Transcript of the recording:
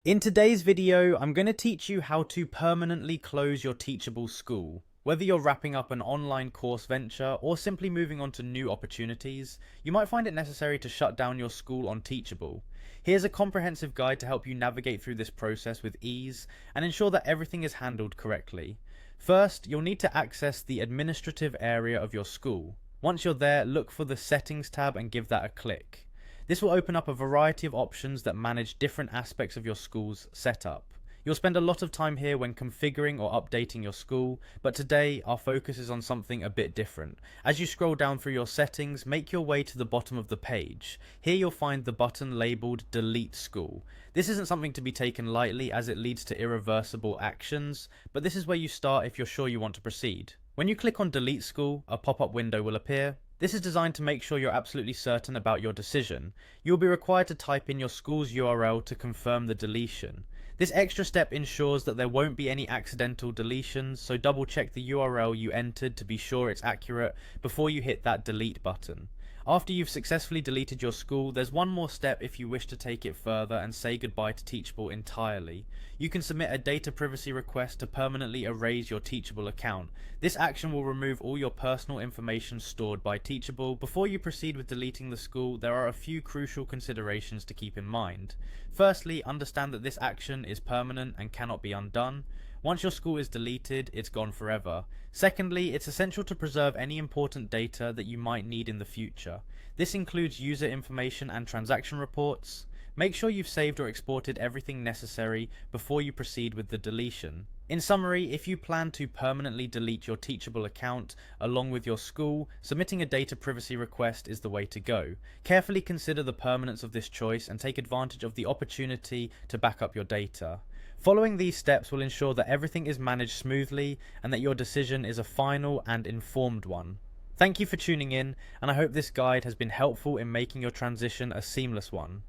In today's video, I'm going to teach you how to permanently close your Teachable school. Whether you're wrapping up an online course venture or simply moving on to new opportunities, you might find it necessary to shut down your school on Teachable. Here's a comprehensive guide to help you navigate through this process with ease and ensure that everything is handled correctly. First, you'll need to access the administrative area of your school. Once you're there, look for the Settings tab and give that a click. This will open up a variety of options that manage different aspects of your school's setup. You'll spend a lot of time here when configuring or updating your school, but today our focus is on something a bit different. As you scroll down through your settings, make your way to the bottom of the page. Here you'll find the button labeled Delete School. This isn't something to be taken lightly as it leads to irreversible actions, but this is where you start if you're sure you want to proceed. When you click on Delete School, a pop-up window will appear. This is designed to make sure you're absolutely certain about your decision. You will be required to type in your school's URL to confirm the deletion. This extra step ensures that there won't be any accidental deletions, so double check the URL you entered to be sure it's accurate before you hit that delete button. After you've successfully deleted your school, there's one more step if you wish to take it further and say goodbye to Teachable entirely. You can submit a data privacy request to permanently erase your Teachable account. This action will remove all your personal information stored by Teachable. Before you proceed with deleting the school, there are a few crucial considerations to keep in mind. Firstly, understand that this action is permanent and cannot be undone. Once your school is deleted, it's gone forever. Secondly, it's essential to preserve any important data that you might need in the future. This includes user information and transaction reports. Make sure you've saved or exported everything necessary before you proceed with the deletion. In summary, if you plan to permanently delete your Teachable account along with your school, submitting a data privacy request is the way to go. Carefully consider the permanence of this choice and take advantage of the opportunity to back up your data. Following these steps will ensure that everything is managed smoothly and that your decision is a final and informed one. Thank you for tuning in, and I hope this guide has been helpful in making your transition a seamless one.